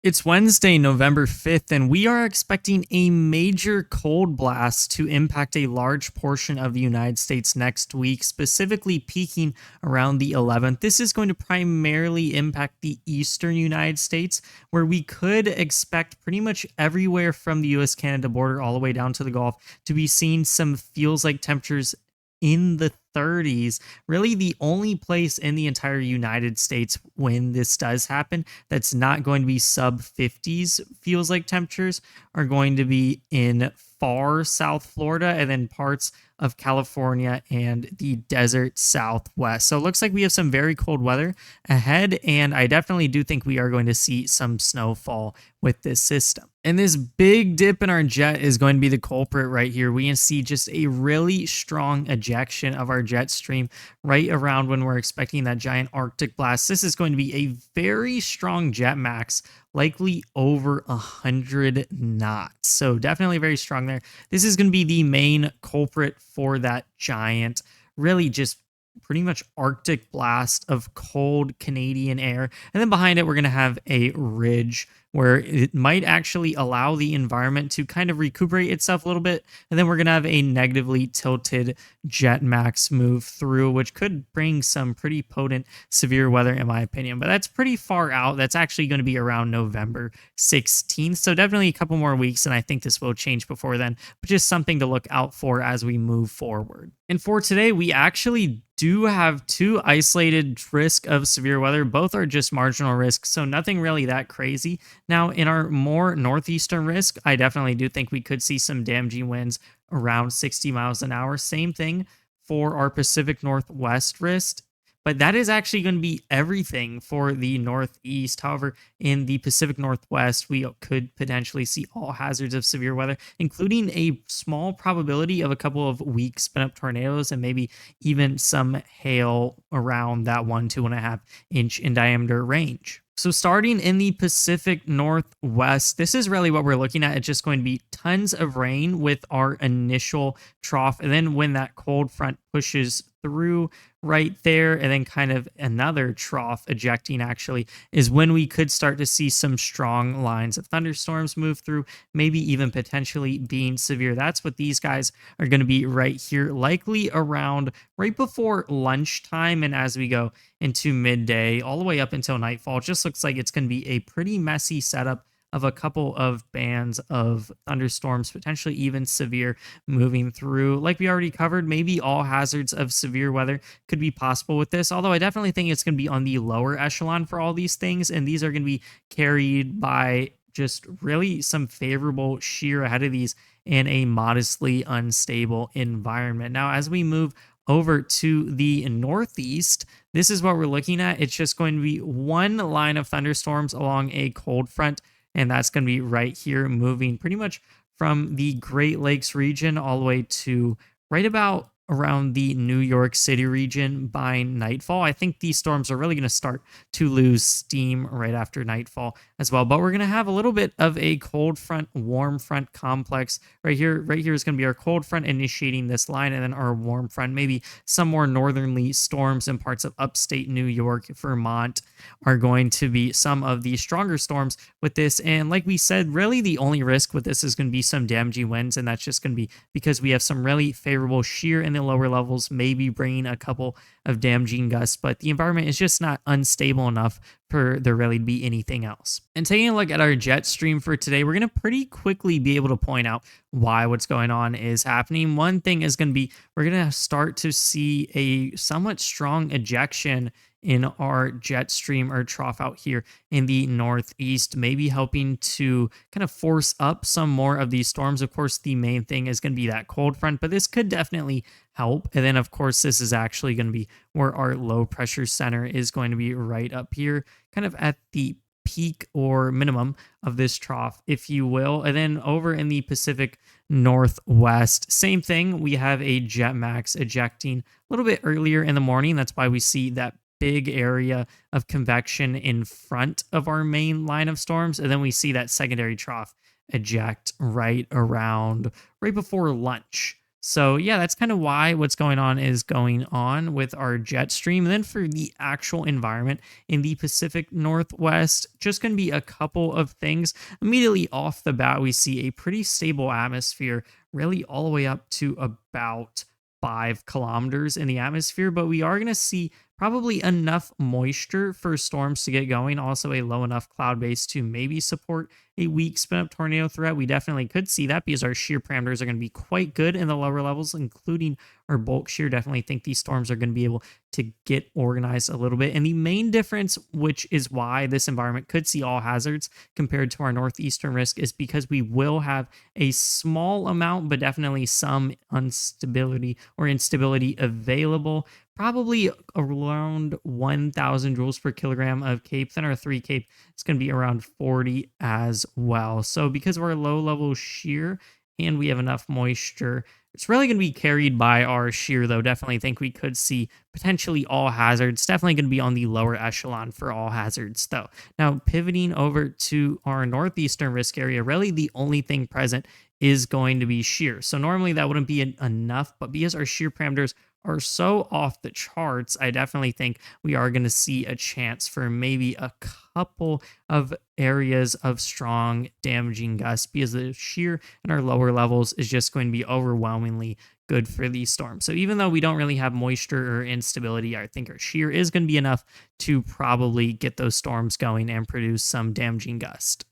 It's Wednesday, November 5th, and we are expecting a major cold blast to impact a large portion of the United States next week, specifically peaking around the 11th. This is going to primarily impact the eastern United States, where we could expect pretty much everywhere from the US-Canada border all the way down to the Gulf to be seeing some feels like temperatures in the 30s. Really, the only place in the entire United States when this does happen that's not going to be sub 50s feels like temperatures are going to be in far South Florida and then parts of California and the desert Southwest. So it looks like we have some very cold weather ahead, and I definitely do think we are going to see some snowfall with this system. And this big dip in our jet is going to be the culprit right here. We can see just a really strong ejection of our jet stream right around when we're expecting that giant Arctic blast. This is going to be a very strong jet max, likely over 100 knots. So definitely very strong there. This is going to be the main culprit for that giant, really just pretty much Arctic blast of cold Canadian air. And then behind it, we're going to have a ridge where it might actually allow the environment to kind of recuperate itself a little bit. And then we're going to have a negatively tilted jet max move through, which could bring some pretty potent severe weather, in my opinion. But that's pretty far out. That's actually going to be around November 16th. So definitely a couple more weeks, and I think this will change before then, but just something to look out for as we move forward. And for today, we actually do have two isolated risk of severe weather. Both are just marginal risks, so nothing really that crazy. Now, in our more northeastern risk, I definitely do think we could see some damaging winds around 60 miles an hour. Same thing for our Pacific Northwest risk. But that is actually going to be everything for the Northeast. However, in the Pacific Northwest, we could potentially see all hazards of severe weather, including a small probability of a couple of weak spin-up tornadoes and maybe even some hail around that 1 to 1.5 inch in diameter range. So starting in the Pacific Northwest, this is really what we're looking at. It's just going to be tons of rain with our initial trough. And then when that cold front pushes through right there, and then kind of another trough ejecting actually, is when we could start to see some strong lines of thunderstorms move through, maybe even potentially being severe. That's what these guys are going to be right here, likely around right before lunchtime. And as we go into midday all the way up until nightfall, it just looks like it's going to be a pretty messy setup of a couple of bands of thunderstorms, potentially even severe, moving through. Like we already covered, maybe all hazards of severe weather could be possible with this, although I definitely think it's going to be on the lower echelon for all these things, and these are going to be carried by just really some favorable shear ahead of these in a modestly unstable environment. Now, as we move over to the northeast, this is what we're looking at. It's just going to be one line of thunderstorms along a cold front, and that's going to be right here, moving pretty much from the Great Lakes region all the way to right about around the New York City region by nightfall. I think these storms are really going to start to lose steam right after nightfall as well. But we're going to have a little bit of a cold front, warm front complex right here. Right here is going to be our cold front initiating this line, and then our warm front, maybe some more northerly storms in parts of upstate New York, Vermont, are going to be some of the stronger storms with this. And like we said, really the only risk with this is going to be some damaging winds, and that's just going to be because we have some really favorable shear in the lower levels, maybe bringing a couple of damaging gusts, but the environment is just not unstable enough for there really to be anything else. And taking a look at our jet stream for today, we're going to pretty quickly be able to point out why what's going on is happening. One thing is going to be we're going to start to see a somewhat strong ejection in our jet stream or trough out here in the northeast, maybe helping to kind of force up some more of these storms. Of course, the main thing is going to be that cold front, but this could definitely help. And then, of course, this is actually going to be where our low pressure center is going to be right up here, kind of at the peak or minimum of this trough, if you will. And then over in the Pacific Northwest, same thing. We have a jet max ejecting a little bit earlier in the morning. That's why we see that big area of convection in front of our main line of storms. And then we see that secondary trough eject right before lunch. So yeah, that's kind of why what's going on is going on with our jet stream. And then for the actual environment in the Pacific Northwest, just going to be a couple of things. Immediately off the bat, we see a pretty stable atmosphere, really all the way up to about 5 kilometers in the atmosphere. But we are going to see probably enough moisture for storms to get going. Also, a low enough cloud base to maybe support a weak spin up tornado threat. We definitely could see that because our shear parameters are going to be quite good in the lower levels, including our bulk shear. Definitely think these storms are going to be able to get organized a little bit. And the main difference, which is why this environment could see all hazards compared to our northeastern risk, is because we will have a small amount, but definitely some instability or instability available. Probably around 1,000 joules per kilogram of CAPE. Then our 3 CAPE is going to be around 40 as well. So because of our low level shear and we have enough moisture, it's really going to be carried by our shear, though. Definitely think we could see potentially all hazards. Definitely going to be on the lower echelon for all hazards, though. Now, pivoting over to our northeastern risk area, really the only thing present is going to be shear. So normally that wouldn't be enough, but because our shear parameters are so off the charts, I definitely think we are going to see a chance for maybe a couple of areas of strong damaging gusts because the shear in our lower levels is just going to be overwhelmingly good for these storms. So even though we don't really have moisture or instability, I think our shear is going to be enough to probably get those storms going and produce some damaging gust.